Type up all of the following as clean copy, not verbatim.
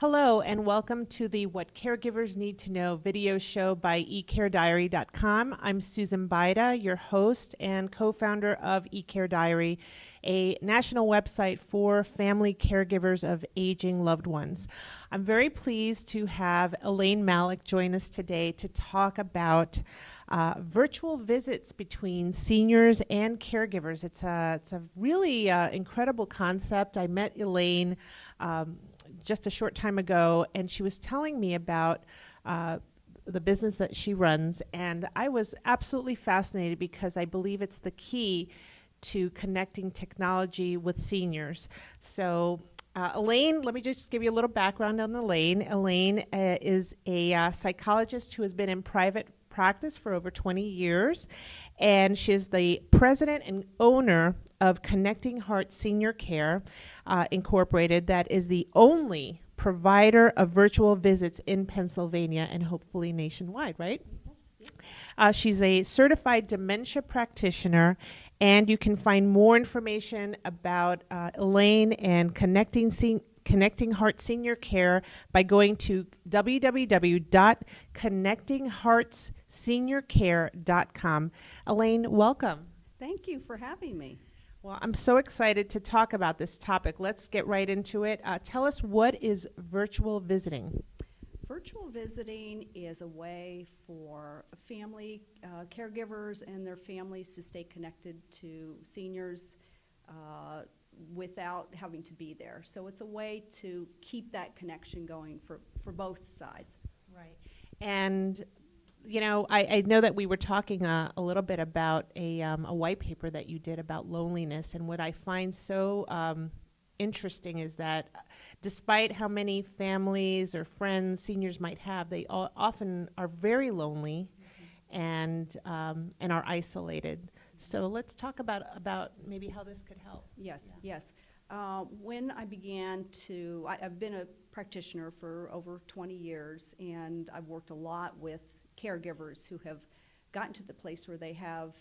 Hello, and welcome to the What Caregivers Need to Know video show by eCareDiary.com. I'm Susan Baida, your host and co-founder of eCareDiary, a national website for family caregivers of aging loved ones. I'm very pleased to have Elaine Malec join us today to talk about virtual visits between seniors and caregivers. It's a really incredible concept. I met Elaine just a short time ago, and she was telling me about the business that she runs, and I was absolutely fascinated because I believe it's the key to connecting technology with seniors. So Elaine, let me just give you a little background on Elaine. Elaine is a psychologist who has been in private practice for over 20 years, and she's the president and owner of Connecting Hearts Senior Care Incorporated, that is the only provider of virtual visits in Pennsylvania and hopefully nationwide, right? Yes. She's a certified dementia practitioner, and you can find more information about Elaine and Connecting Heart Senior Care by going to www.connectingheartseniorcare.com. Elaine, welcome. Thank you for having me. Well, I'm so excited to talk about this topic. Let's get right into it. Tell us, what is virtual visiting? Virtual visiting is a way for family caregivers and their families to stay connected to seniors without having to be there. So it's a way to keep that connection going for both sides. Right. And you know, I know that we were talking a little bit about a white paper that you did about loneliness, and what I find so interesting is that despite how many families or friends seniors might have, they often are very lonely and are isolated. So let's talk about maybe how this could help. Yes, yeah. Yes. When I began I've been a practitioner for over 20 years, and I've worked a lot with caregivers who have gotten to the place where they have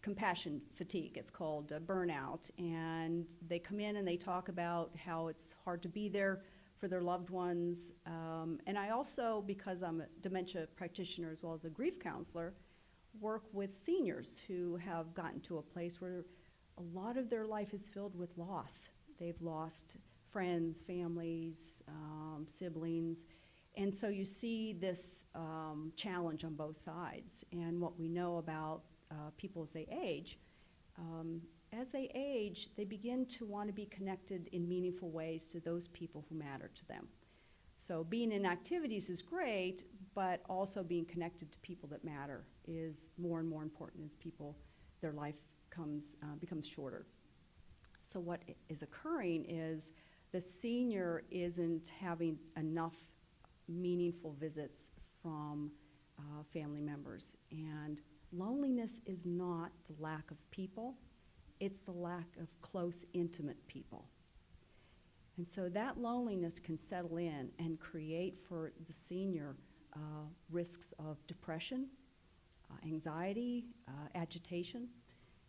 compassion fatigue. It's called burnout, and they come in and they talk about how it's hard to be there for their loved ones. And I also, because I'm a dementia practitioner as well as a grief counselor, work with seniors who have gotten to a place where a lot of their life is filled with loss. They've lost friends, families, siblings. And so you see this challenge on both sides. And what we know about people as they age, they begin to want to be connected in meaningful ways to those people who matter to them. So being in activities is great, but also being connected to people that matter is more and more important as their life becomes shorter. So what is occurring is the senior isn't having enough meaningful visits from family members. And loneliness is not the lack of people, it's the lack of close, intimate people. And so that loneliness can settle in and create for the senior risks of depression, anxiety, agitation,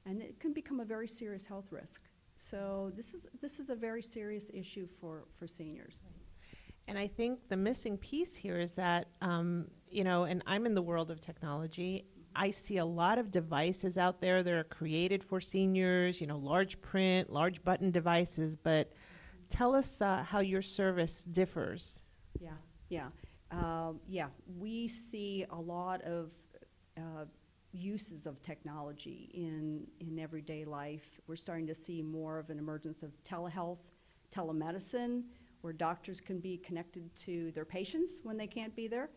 and it can become a very serious health risk. So this is a very serious issue for seniors. Right. And I think the missing piece here is that, you know, and I'm in the world of technology, I see a lot of devices out there that are created for seniors, you know, large print, large button devices, but tell us how your service differs. Yeah. We see a lot of uses of technology in everyday life. We're starting to see more of an emergence of telehealth, telemedicine, where doctors can be connected to their patients when they can't be there.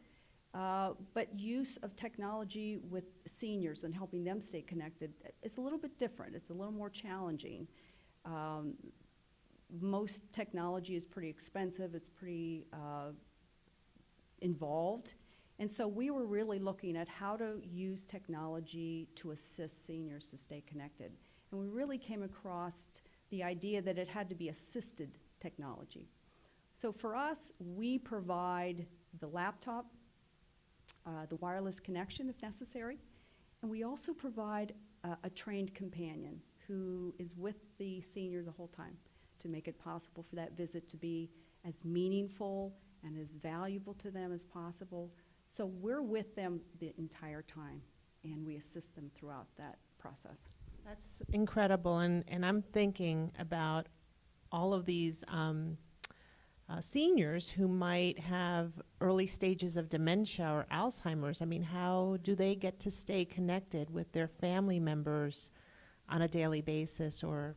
But use of technology with seniors and helping them stay connected is a little bit different. It's a little more challenging. Most technology is pretty expensive. It's pretty involved. And so we were really looking at how to use technology to assist seniors to stay connected. And we really came across the idea that it had to be assisted technology. So for us, we provide the laptop, the wireless connection if necessary, and we also provide a trained companion who is with the senior the whole time to make it possible for that visit to be as meaningful and as valuable to them as possible. So we're with them the entire time, and we assist them throughout that process. That's incredible, and I'm thinking about all of these seniors who might have early stages of dementia or Alzheimer's. I mean, how do they get to stay connected with their family members on a daily basis or,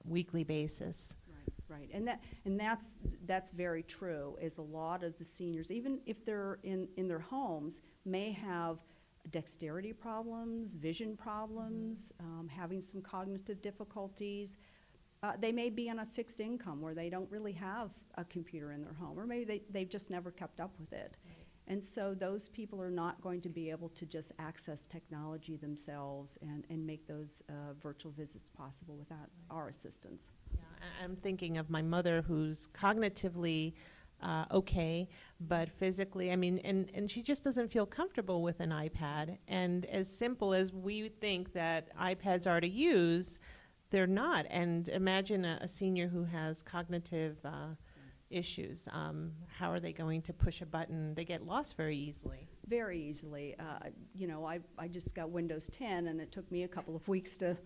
weekly basis? Right, and that's very true. Is a lot of the seniors, even if they're in their homes, may have dexterity problems, vision problems, having some cognitive difficulties. They may be on a fixed income where they don't really have a computer in their home, or maybe they've just never kept up with it. Right. And so those people are not going to be able to just access technology themselves and make those virtual visits possible without our assistance. Yeah, I'm thinking of my mother who's cognitively okay, but physically, and she just doesn't feel comfortable with an iPad. And as simple as we think that iPads are to use, they're not. And imagine a senior who has cognitive issues. How are they going to push a button? They get lost very easily. Very easily. I just got Windows 10, and it took me a couple of weeks to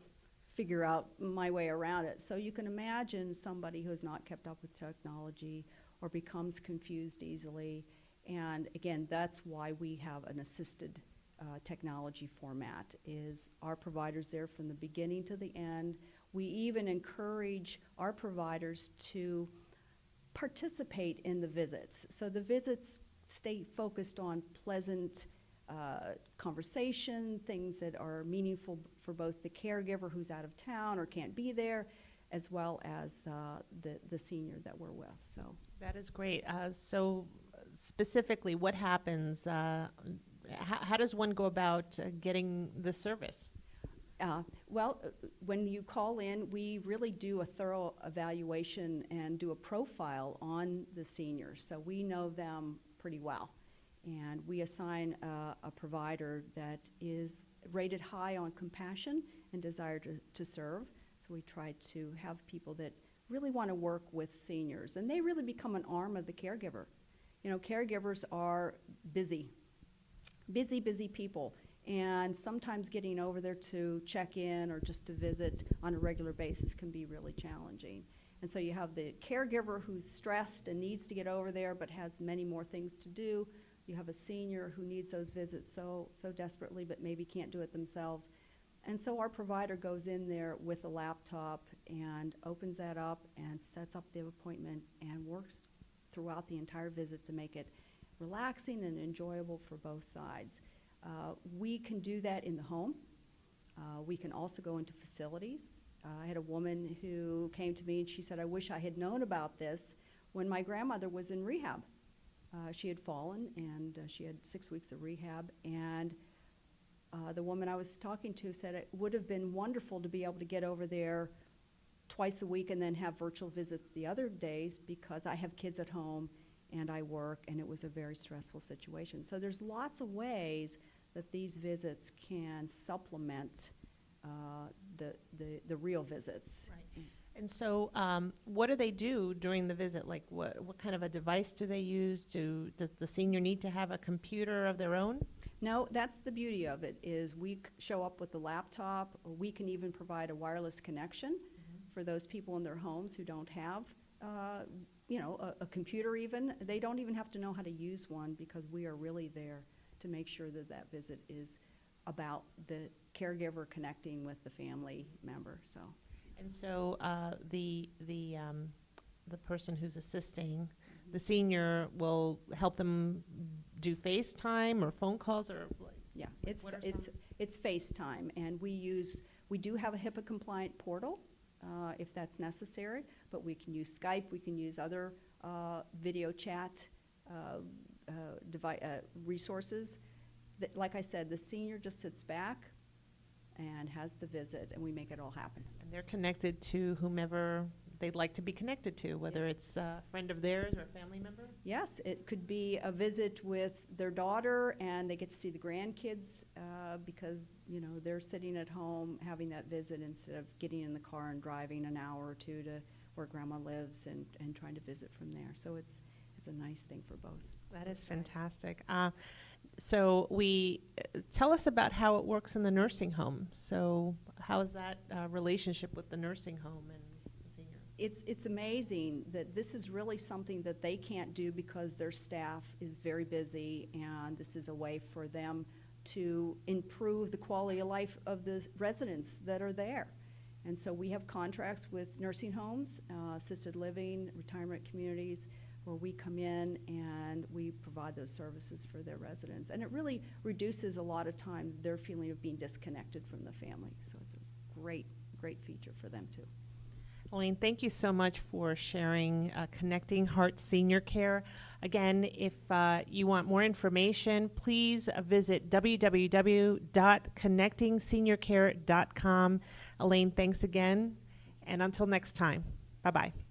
figure out my way around it. So you can imagine somebody who has not kept up with technology or becomes confused easily. And again, that's why we have an assisted technology format, is our providers there from the beginning to the end. We even encourage our providers to participate in the visits. So the visits stay focused on pleasant conversation, things that are meaningful for both the caregiver who's out of town or can't be there, as well as the senior that we're with. So that is great. So specifically, what happens? How does one go about getting the service? When you call in, we really do a thorough evaluation and do a profile on the seniors, so we know them pretty well. And we assign a provider that is rated high on compassion and desire to serve. So we try to have people that really want to work with seniors, and they really become an arm of the caregiver. Caregivers are busy people. And sometimes getting over there to check in or just to visit on a regular basis can be really challenging. And so you have the caregiver who's stressed and needs to get over there but has many more things to do. You have a senior who needs those visits so desperately but maybe can't do it themselves. And so our provider goes in there with a laptop and opens that up and sets up the appointment and works throughout the entire visit to make it relaxing and enjoyable for both sides. We can do that in the home. We can also go into facilities. I had a woman who came to me and she said, I wish I had known about this when my grandmother was in rehab. She had fallen and she had 6 weeks of rehab, and the woman I was talking to said it would have been wonderful to be able to get over there twice a week and then have virtual visits the other days, because I have kids at home and I work, and it was a very stressful situation. So there's lots of ways that these visits can supplement the real visits. Right. And so what do they do during the visit? Like what kind of a device do they use? Does the senior need to have a computer of their own? No, that's the beauty of it, is we show up with the laptop, or we can even provide a wireless connection for those people in their homes who don't have a computer even. They don't even have to know how to use one, because we are really there to make sure that visit is about the caregiver connecting with the family member. So, and so the person who's assisting the senior will help them do FaceTime or phone calls, or yeah, it's FaceTime, and we do have a HIPAA compliant portal if that's necessary, but we can use Skype, we can use other video chat resources. That, like I said, the senior just sits back and has the visit, and we make it all happen. And they're connected to whomever they'd like to be connected to, whether it's a friend of theirs or a family member? Yes, it could be a visit with their daughter, and they get to see the grandkids because they're sitting at home having that visit instead of getting in the car and driving an hour or two to where grandma lives and trying to visit from there. So it's a nice thing for both. That is fantastic. So tell us about how it works in the nursing home. So how is that relationship with the nursing home and senior? It's amazing that this is really something that they can't do because their staff is very busy, and this is a way for them to improve the quality of life of the residents that are there. And so we have contracts with nursing homes, assisted living, retirement communities, where we come in and we provide those services for their residents. And it really reduces a lot of times their feeling of being disconnected from the family. So it's a great, great feature for them too. Elaine, thank you so much for sharing Connecting Heart Senior Care. Again, if you want more information, please visit www.connectingseniorcare.com. Elaine, thanks again. And until next time, bye-bye.